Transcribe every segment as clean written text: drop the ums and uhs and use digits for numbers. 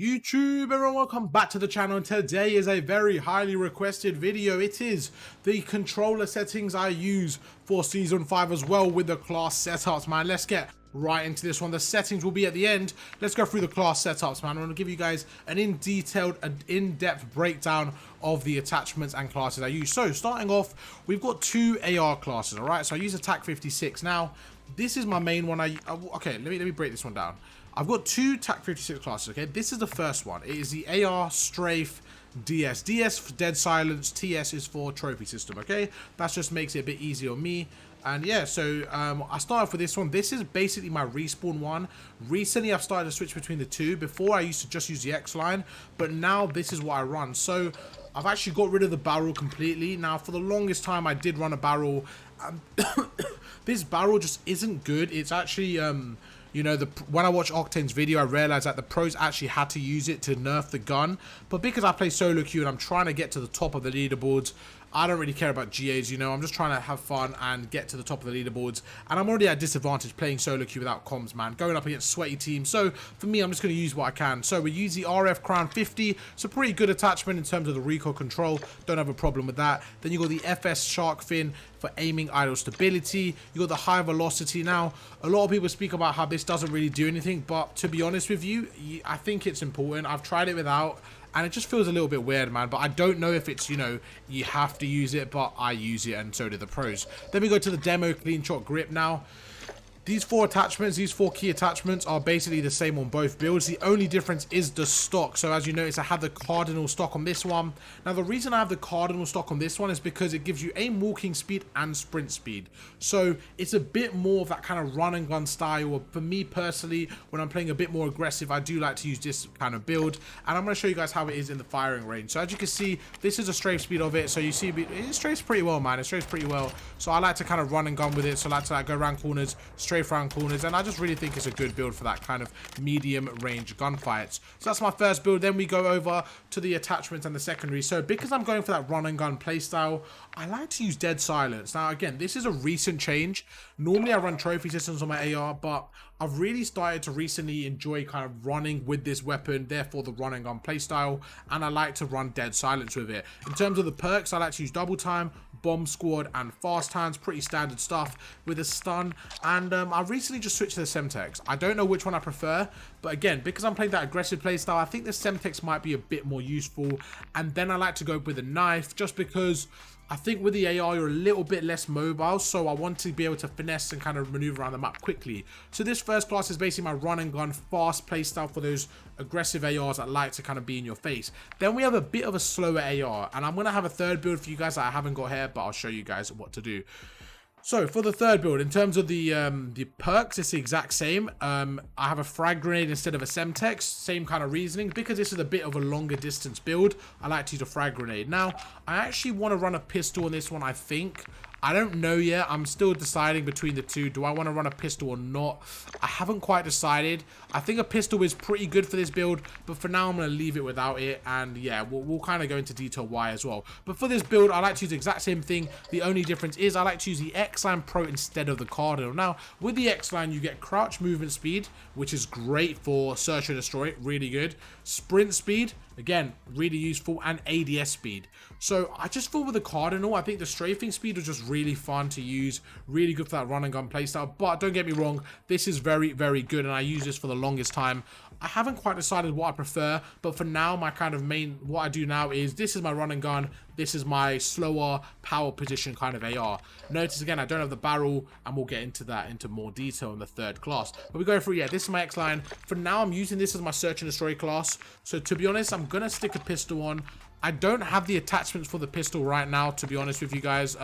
YouTube, everyone, welcome back to the channel, and today is a very highly requested video. It is the controller settings I use for Season 5 as well with the class setups, man. Let's get right into this one. The settings will be at the end. Let's go through the class setups, man. I'm going to give you guys an in-depth breakdown of the attachments and classes I use. So, starting off, we've got two AR classes, alright? So I use Attack 56. Now, this is my main one. Okay, let me break this one down. I've got two TAC 56 classes, okay? This is the first one. It is the AR Strafe DS. DS for Dead Silence, TS is for Trophy System, okay? That just makes it a bit easier on me. And yeah, so I start off with this one. This is basically my respawn one. Recently, I've started to switch between the two. Before, I used to just use the X line, but now this is what I run. So I've actually got rid of the barrel completely. Now, for the longest time, I did run a barrel. This barrel just isn't good. It's actually... you know, when I watched Octane's video, I realized that the pros actually had to use it to nerf the gun. But because I play solo queue and I'm trying to get to the top of the leaderboards, I don't really care about GAs, you know. I'm just trying to have fun and get to the top of the leaderboards. And I'm already at a disadvantage playing solo queue without comms, man. Going up against sweaty teams. So, for me, I'm just going to use what I can. So, we use the RF Crown 50. It's a pretty good attachment in terms of the recoil control. Don't have a problem with that. Then you got the FS Shark Fin for aiming idle stability. You got the high velocity. Now, a lot of people speak about how this doesn't really do anything. But, to be honest with you, I think it's important. I've tried it without. And it just feels a little bit weird, man. But I don't know if it's, you know, you have to use it, but I use it and so do the pros. Then we go to the demo clean shot grip now. These four key attachments are basically the same on both builds. The only difference is the stock. So as you notice, I have the cardinal stock on this one. Now the reason I have the cardinal stock on this one is because it gives you aim walking speed and sprint speed. So it's a bit more of that kind of run and gun style. For me personally, when I'm playing a bit more aggressive, I do like to use this kind of build. And I'm going to show you guys how it is in the firing range. So as you can see, this is a strafe speed of it. So you see it strafes pretty well, man. It strafes pretty well. So I like to kind of run and gun with it. So I like to go around corners, strafe around corners, and I just really think it's a good build for that kind of medium range gunfights. So that's my first build. Then we go over to the attachments and the secondary. So because I'm going for that run and gun playstyle, I like to use Dead Silence. Now again, this is a recent change. Normally I run trophy systems on my AR, but I've really started to recently enjoy kind of running with this weapon, therefore the run and gun playstyle, and I like to run Dead Silence with it. In terms of the perks, I like to use Double Time, Bomb Squad, and Fast Hands. Pretty standard stuff with a stun. And I recently just switched to the Semtex. I don't know which one I prefer, but again, because I'm playing that aggressive playstyle, I think the Semtex might be a bit more useful. And then I like to go with a knife, just because I think with the AR, you're a little bit less mobile, so I want to be able to finesse and kind of maneuver around the map quickly. So this first class is basically my run and gun fast playstyle for those aggressive ARs that like to kind of be in your face. Then we have a bit of a slower AR, and I'm going to have a third build for you guys that I haven't got here, but I'll show you guys what to do. So for the third build, in terms of the perks, it's the exact same. I have a frag grenade instead of a Semtex, same kind of reasoning. Because this is a bit of a longer distance build, I like to use a frag grenade. Now, I actually want to run a pistol on this one, I think. I don't know yet. I'm still deciding between the two. Do I want to run a pistol or not? I haven't quite decided. I think a pistol is pretty good for this build, but for now I'm going to leave it without it. And yeah, we'll kind of go into detail why as well. But for this build, I like to use the exact same thing. The only difference is I like to use the X-Line Pro instead of the Cardinal. Now, with the X-Line, you get crouch movement speed, which is great for search and destroy. Really good. Sprint speed, again, really useful, and ADS speed. So I just thought with the Cardinal, I think the strafing speed was just really fun to use, really good for that run and gun playstyle. But don't get me wrong, this is very, very good, and I use this for the longest time. I haven't quite decided what I prefer, but for now, my kind of what I do now is this is my run and gun, this is my slower power position kind of AR. Notice again, I don't have the barrel, and we'll get into that into more detail in the third class. But we go through, yeah, this is my X-Line. For now, I'm using this as my search and destroy class. So to be honest, I'm gonna stick a pistol on. I don't have the attachments for the pistol right now, to be honest with you guys.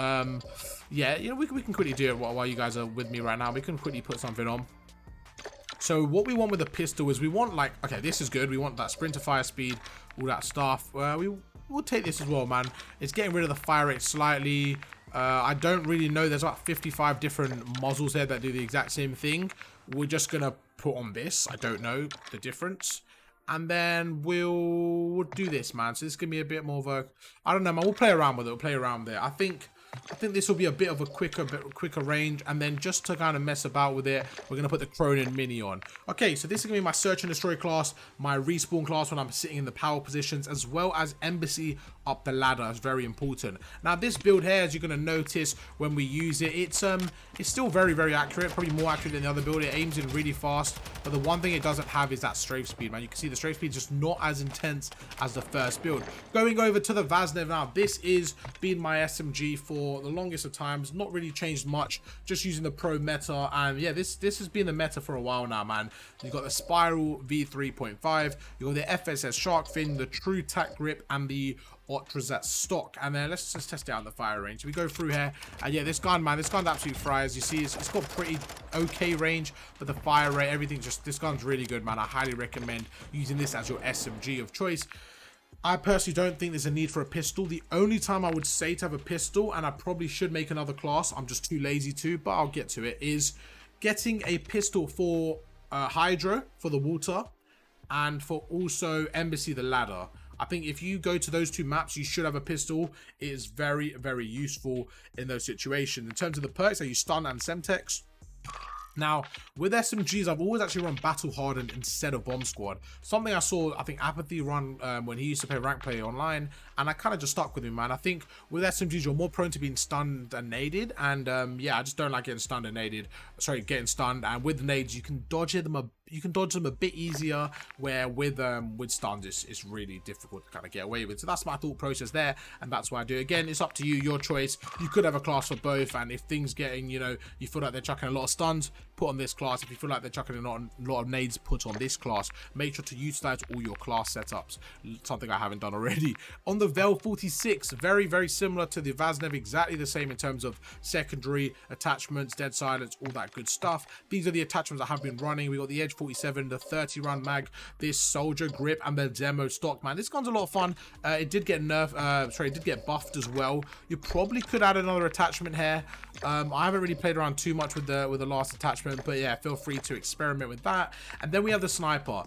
Yeah, you know, we can quickly do it while you guys are with me right now. We can quickly put something on. So what we want with the pistol is we want, like, okay, this is good. We want that sprinter fire speed, all that stuff. We'll take this as well, man. It's getting rid of the fire rate slightly. I don't really know. There's about 55 different muzzles there that do the exact same thing. We're just going to put on this. I don't know the difference. And then we'll do this, man. So this is going to be a bit more of a... I don't know, man. We'll play around with it. We'll play around there. I think I think this will be a bit of a quicker range. And then just to kind of mess about with it, we're going to put the Cronin Mini on. Okay, so this is going to be my Search and Destroy class, my Respawn class when I'm sitting in the power positions, as well as Embassy up the ladder. It's very important. Now, this build here, as you're going to notice when we use it, it's still very, very accurate, probably more accurate than the other build. It aims in really fast, but the one thing it doesn't have is that strafe speed, man. You can see the strafe speed is just not as intense as the first build. Going over to the Vaznev now, this is been my SMG for the longest of times, not really changed much, just using the pro meta. And yeah, this has been the meta for a while now, man. You got the Spiral V3.5, you got the FSS Shark Fin, the True Tack Grip, and the Otrazat stock. And then let's just test it out in the fire range. We go through here, and yeah, this gun, man, this gun's absolute fry. As you see, it's got pretty okay range, but the fire rate, everything, just this gun's really good, man. I highly recommend using this as your SMG of choice. I personally don't think there's a need for a pistol. The only time I would say to have a pistol, and I probably should make another class, I'm just too lazy to, but I'll get to it, is getting a pistol for Hydro, for the water, and for also Embassy, the ladder. I think if you go to those two maps, you should have a pistol. It is very, very useful in those situations. In terms of the perks, I use Stun and Semtex. Now, with SMGs, I've always actually run Battle Hardened instead of Bomb Squad. Something I saw, I think, Apathy run when he used to play Rank Play online, and I kind of just stuck with him, man. I think with SMGs, you're more prone to being stunned and naded, and yeah, I just don't like getting stunned and naded. Sorry, getting stunned, and with nades, you can dodge them a bit easier, where with stuns, it's really difficult to kind of get away with. So that's my thought process there, and that's why I do it. Again, it's up to you, your choice. You could have a class for both, and if things getting, you know, you feel like they're chucking a lot of stuns, put on this class. If you feel like they're chucking a lot of nades, put on this class. Make sure to utilize all your class setups, something I haven't done already. On the Vel 46, very, very similar to the Vaznev, exactly the same in terms of secondary attachments, dead silence, all that good stuff. These are the attachments I have been running. We got the Edge 47, the 30 round mag, this soldier grip, and the demo stock, man. This gun's a lot of fun. It did get it did get buffed as well. You probably could add another attachment here. I haven't really played around too much with the last attachment, but yeah, feel free to experiment with that. And then we have the sniper.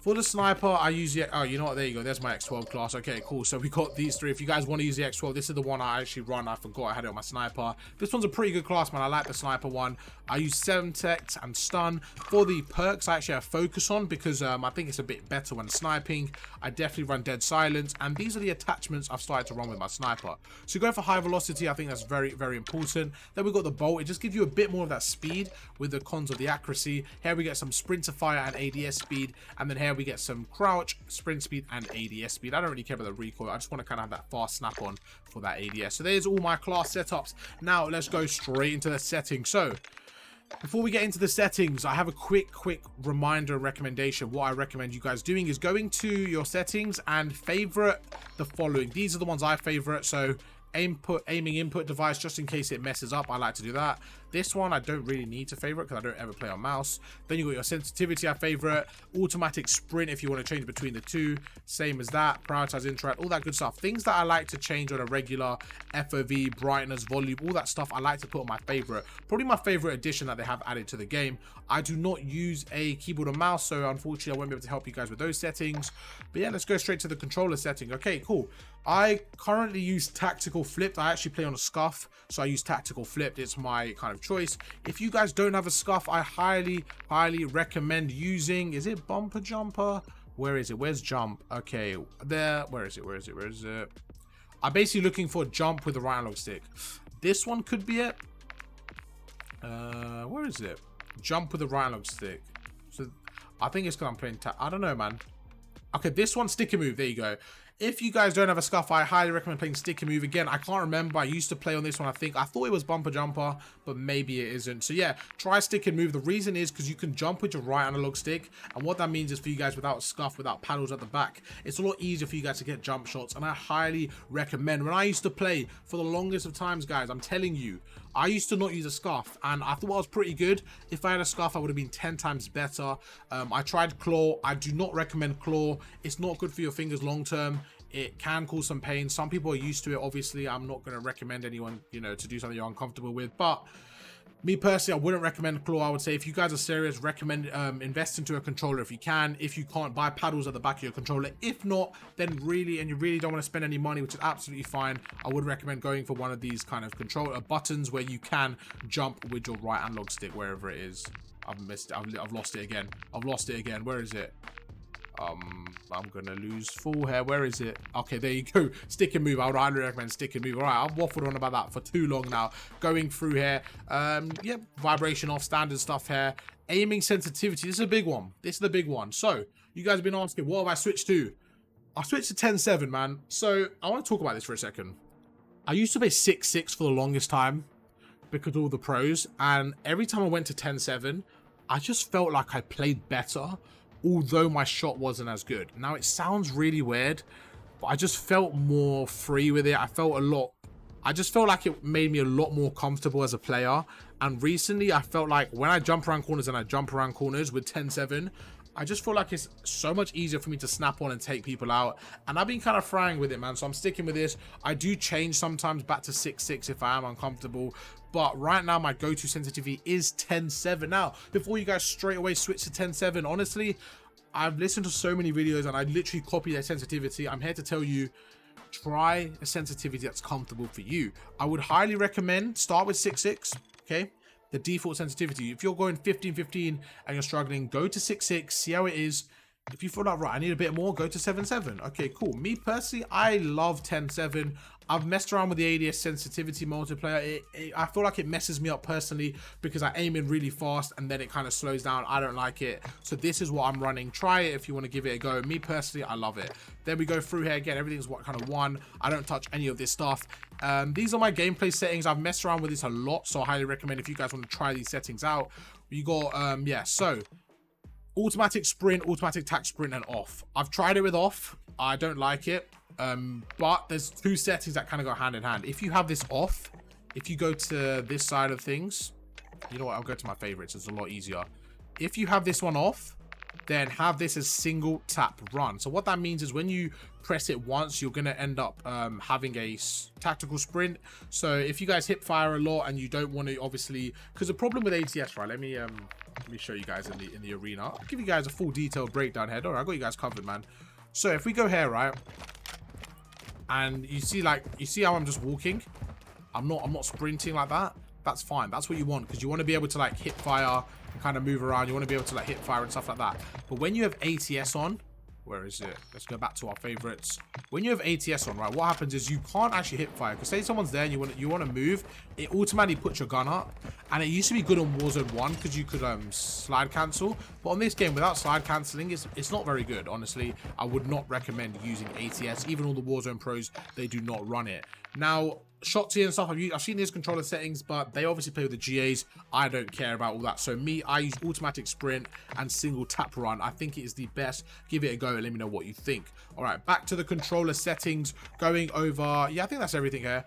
For the sniper, I use the... Oh, you know what? There you go. There's my X12 class. Okay, cool. So we got these three. If you guys want to use the X12, this is the one I actually run. I forgot I had it on my sniper. This one's a pretty good class, man. I like the sniper one. I use Semtex and Stun. For the perks, I actually have Focus on because I think it's a bit better when sniping. I definitely run Dead Silence. And these are the attachments I've started to run with my sniper. So go for high velocity. I think that's very, very important. Then we've got the bolt. It just gives you a bit more of that speed with the cons of the accuracy. Here we get some sprint to fire and ADS speed. And then here we get some crouch, sprint speed, and ADS speed. I don't really care about the recoil. I just want to kind of have that fast snap on for that ADS. So there's all my class setups. Now let's go straight into the settings. So before we get into the settings, I have a quick reminder and recommendation. What I recommend you guys doing is going to your settings and favorite the following. These are the ones I favorite. So aiming input device, just in case it messes up, I like to do that. This one I don't really need to favorite because I don't ever play on mouse. Then you got your sensitivity, I favorite. Automatic sprint if you want to change between the two, same as that. Prioritize interact, all that good stuff. Things that I like to change on a regular. FOV, brightness, volume, all that stuff I like to put on my favorite. Probably my favorite addition that they have added to the game. I do not use a keyboard or mouse, so unfortunately I won't be able to help you guys with those settings. But yeah, let's go straight to the controller setting. Okay, cool. I currently use tactical flipped. I actually play on a scuff, so I use tactical flipped. It's my kind of choice. If you guys don't have a scuff, I highly recommend using, is it bumper jumper? Where is it? Where's jump? Okay, there. Where is it? I'm basically looking for jump with the right analog stick. This one could be it. Where is it? Jump with the right analog stick. So I think it's because I'm playing I don't know, man. Okay, this one, stick and move. There you go. If you guys don't have a scuff, I highly recommend playing stick and move. Again, I can't remember. I used to play on this one, I think. I thought it was bumper jumper, but maybe it isn't. So yeah, try stick and move. The reason is because you can jump with your right analog stick. And what that means is for you guys without scuff, without paddles at the back, it's a lot easier for you guys to get jump shots. And I highly recommend. When I used to play for the longest of times, guys, I'm telling you, I used to not use a scuff, and I thought I was pretty good. If I had a scuff, I would have been 10 times better. I tried claw. I do not recommend claw. It's not good for your fingers long term. It can cause some pain. Some people are used to it. Obviously, I'm not going to recommend anyone, you know, to do something you're uncomfortable with, but Me personally, I wouldn't recommend claw. I would say if you guys are serious, recommend invest into a controller if you can. If you can't, buy paddles at the back of your controller. If not, then really, and you really don't want to spend any money, which is absolutely fine, I would recommend going for one of these kind of controller buttons where you can jump with your right analog stick wherever it is. I've missed it. I've lost it again. I've lost it again. Where is it? I'm gonna lose full hair. Where is it? Okay, there you go. Stick and move. I would highly recommend stick and move. All right, I've waffled on about that for too long now. Going through here, yeah, vibration off, standard stuff here. Aiming sensitivity. This is a big one. This is the big one. So you guys have been asking, what have I switched to? I switched to 10.7, man. So I want to talk about this for a second. I used to play 6.6 for the longest time because of all the pros, and every time I went to 10.7, I just felt like I played better, although my shot wasn't as good. Now, it sounds really weird, but I just felt more free with it. I just felt like it made me a lot more comfortable as a player. And recently, I felt like when I jump around corners with 10.7, I just feel like it's so much easier for me to snap on and take people out. And I've been kind of frying with it, man. So I'm sticking with this. I do change sometimes back to 6.6 if I am uncomfortable. But right now, my go-to sensitivity is 10.7. Now, before you guys straight away switch to 10.7, honestly, I've listened to so many videos and I literally copy their sensitivity. I'm here to tell you, try a sensitivity that's comfortable for you. I would highly recommend start with 6.6, okay? The default sensitivity. If you're going 15.15 and you're struggling, go to 6.6, see how it is. If you feel like, right, I need a bit more, go to 7.7. Okay, cool. Me personally, I love 10.7. I've messed around with the ADS sensitivity multiplayer. I feel like it messes me up personally because I aim in really fast and then it kind of slows down. I don't like it. So this is what I'm running. Try it if you want to give it a go. Me personally, I love it. Then we go through here again. Everything's what kind of one. I don't touch any of this stuff. These are my gameplay settings. I've messed around with this a lot, so I highly recommend if you guys want to try these settings out. You got, yeah, so automatic sprint, automatic tack sprint, and off. I've tried it with off. I don't like it. But there's two settings that kind of go hand in hand. If you have this off, if you go to this side of things, you know what, I'll go to my favorites. It's a lot easier. If you have this one off, then have this as single tap run. So what that means is when you press it once, you're going to end up having a tactical sprint. So if you guys hip fire a lot and you don't want to, obviously, because the problem with ATS, right, let me show you guys in the arena. I'll give you guys a full detailed breakdown here. All right, I got you guys covered, man. So if we go here, right, and you see how I'm just walking, I'm not sprinting like that. That's fine. That's what you want, because you want to be able to like hip fire and kind of move around. You want to be able to like hip fire and stuff like that. But when you have ATS on, where is it? Let's go back to our favorites. When you have ATS on, right, what happens is you can't actually hip fire. Because say someone's there and you want to move, it automatically puts your gun up. And it used to be good on Warzone 1 because you could slide cancel. But on this game, without slide cancelling, it's not very good. Honestly, I would not recommend using ATS. Even all the Warzone pros, they do not run it. Now, Shotzi and stuff, I've seen these controller settings, but they obviously play with the GAs. I don't care about all that. So me, I use automatic sprint and single tap run. I think it is the best. Give it a go and let me know what you think. All right, back to the controller settings. Going over, yeah, I think that's everything here.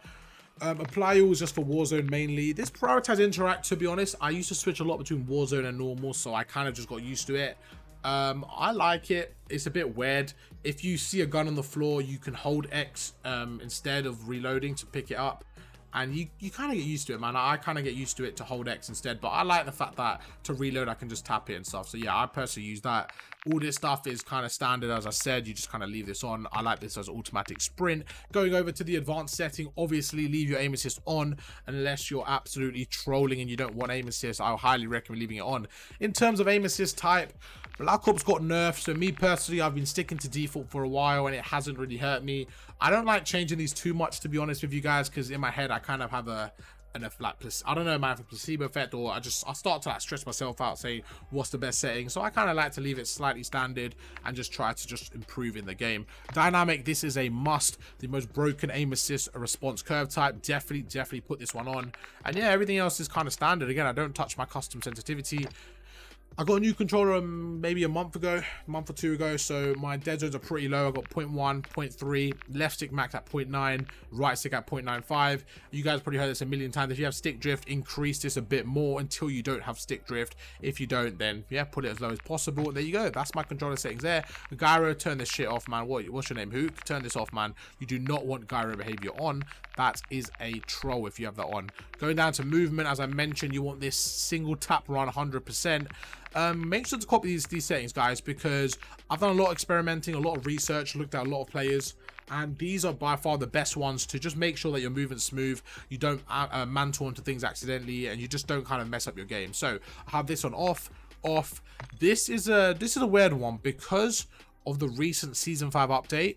Apply all just for Warzone mainly. This prioritize interact, to be honest, I used to switch a lot between Warzone and normal, so I kind of just got used to it. I like it. It's a bit weird. If you see a gun on the floor, you can hold X instead of reloading to pick it up, and you kind of get used to it, man. I kind of get used to it to hold X instead, but I like the fact that to reload I can just tap it and stuff. So yeah, I personally use that. All this stuff is kind of standard, as I said. You just kind of leave this on. I like this as automatic sprint. Going over to the advanced setting, obviously leave your aim assist on unless you're absolutely trolling and you don't want aim assist. I highly recommend leaving it on. In terms of aim assist type, Black Ops got nerfed, so me personally, I've been sticking to default for a while and it hasn't really hurt me. I don't like changing these too much, to be honest with you guys, because in my head I kind of have I don't know, man, a placebo effect, or I start to like stress myself out saying what's the best setting. So I kind of like to leave it slightly standard and just try to just improve in the game. Dynamic, this is a must. The most broken aim assist response curve type, definitely put this one on. And yeah, everything else is kind of standard. Again, I don't touch my custom sensitivity. I got a new controller maybe a month or two ago, so my dead zones are pretty low. I got 0.1, 0.3, left stick max at 0.9, right stick at 0.95. You guys probably heard this a million times. If you have stick drift, increase this a bit more until you don't have stick drift. If you don't, then yeah, put it as low as possible. There you go. That's my controller settings there. Gyro, turn this shit off, man. What's your name? Hook? Turn this off, man. You do not want gyro behavior on. That is a troll if you have that on. Going down to movement, as I mentioned, you want this single tap run 100%. Make sure to copy these settings, guys, because I've done a lot of experimenting, a lot of research, looked at a lot of players, and these are by far the best ones to just make sure that your movement's smooth, you don't mantle into things accidentally, and you just don't kind of mess up your game. So I have this on off. This is a weird one because of the recent season 5 update.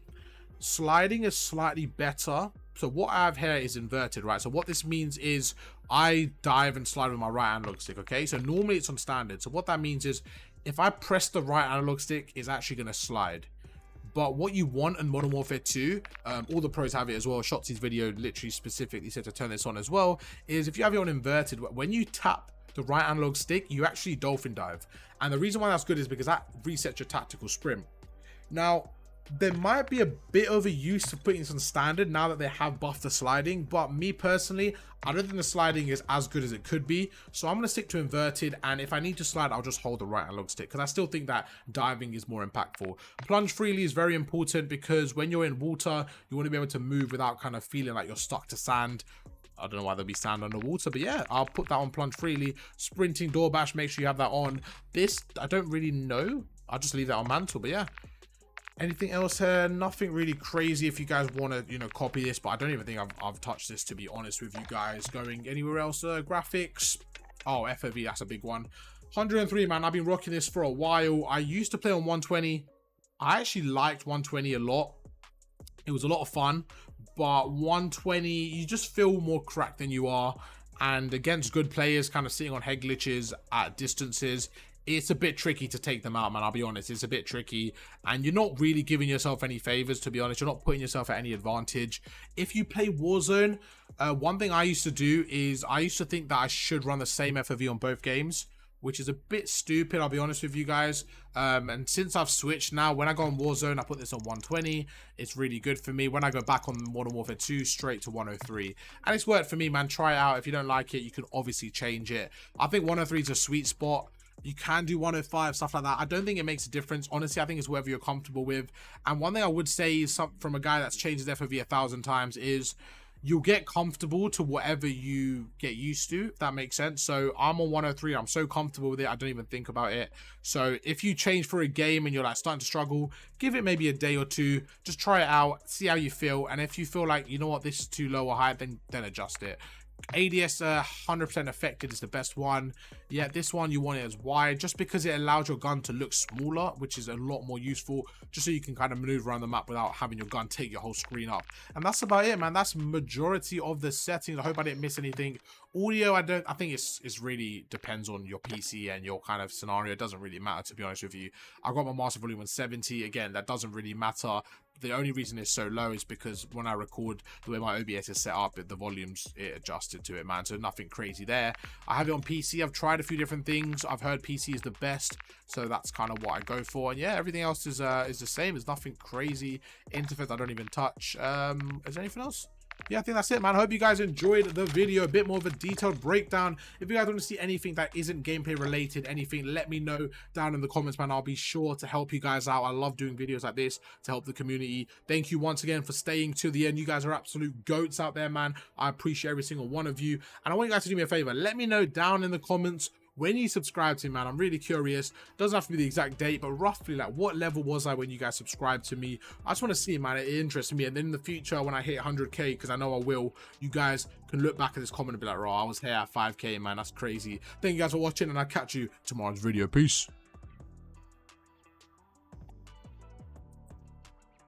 Sliding is slightly better. So what I have here is inverted, right? So what this means is I dive and slide with my right analog stick, okay? So normally it's on standard. So what that means is if I press the right analog stick, it's actually going to slide. But what you want in Modern Warfare 2, all the pros have it as well. Shotzi's video literally specifically said to turn this on as well, is if you have it on inverted, when you tap the right analog stick, you actually dolphin dive. And the reason why that's good is because that resets your tactical sprint. Now, there might be a bit of a use of putting this on standard now that they have buffed the sliding, but me personally, I don't think the sliding is as good as it could be, so I'm going to stick to inverted, and if I need to slide, I'll just hold the right analog stick, because I still think that diving is more impactful. Plunge freely is very important, because when you're in water, you want to be able to move without kind of feeling like you're stuck to sand. I don't know why there'll be sand underwater, but yeah, I'll put that on plunge freely. Sprinting, door bash, make sure you have that on. This, I don't really know. I'll just leave that on mantle, but yeah. Anything else here? Nothing really crazy if you guys want to, you know, copy this, but I don't even think I've touched this, to be honest with you guys. Going anywhere else? Graphics. Oh, FOV, that's a big one. 103, man. I've been rocking this for a while. I used to play on 120. I actually liked 120 a lot. It was a lot of fun, but 120, you just feel more cracked than you are. And against good players, kind of sitting on head glitches at distances, it's a bit tricky to take them out, man. I'll be honest, it's a bit tricky, and you're not really giving yourself any favors, to be honest. You're not putting yourself at any advantage. If you play Warzone, one thing I used to do is I used to think that I should run the same FOV on both games, which is a bit stupid, I'll be honest with you guys. And since I've switched now, when I go on Warzone, I put this on 120. It's really good for me. When I go back on Modern Warfare 2, straight to 103. And it's worked for me, man. Try it out. If you don't like it, you can obviously change it. I think 103 is a sweet spot. You can do 105, stuff like that. I don't think it makes a difference. Honestly, I think it's whatever you're comfortable with. And one thing I would say is from a guy that's changed his FOV 1,000 times is you'll get comfortable to whatever you get used to, if that makes sense. So I'm on 103. I'm so comfortable with it, I don't even think about it. So if you change for a game and you're like starting to struggle, give it maybe a day or two. Just try it out, see how you feel. And if you feel like, you know what, this is too low or high, then adjust it. ADS 100% affected is the best one. Yeah, this one you want it as wide, just because it allows your gun to look smaller, which is a lot more useful, just so you can kind of maneuver around the map without having your gun take your whole screen up. And that's about it, man. That's majority of the settings. I hope I didn't miss anything. Audio, I think it's really depends on your PC and your kind of scenario. It doesn't really matter, to be honest with you. I got my master volume on 70. Again, that doesn't really matter. The only reason it's so low is because when I record, the way my OBS is set up, the volumes, it adjusted to it, man. So nothing crazy there. I have it on PC. I've tried a few different things. I've heard PC is the best, so that's kind of what I go for. And yeah, everything else is the same. There's nothing crazy. Interface I don't even touch. Is there anything else? Yeah, I think that's it, man. I hope you guys enjoyed the video. A bit more of a detailed breakdown. If you guys want to see anything that isn't gameplay related, anything, let me know down in the comments, man. I'll be sure to help you guys out. I love doing videos like this to help the community. Thank you once again for staying to the end. You guys are absolute goats out there, man. I appreciate every single one of you. And I want you guys to do me a favor. Let me know down in the comments when you subscribe to me, man. I'm really curious. Doesn't have to be the exact date, but roughly like what level was I when you guys subscribed to me? I just want to see, man. It interests me. And then in the future, when I hit 100k, because I know I will, you guys can look back at this comment and be like, "Raw, I was here at 5k, man. That's crazy." Thank you guys for watching, and I'll catch you tomorrow's video. Peace.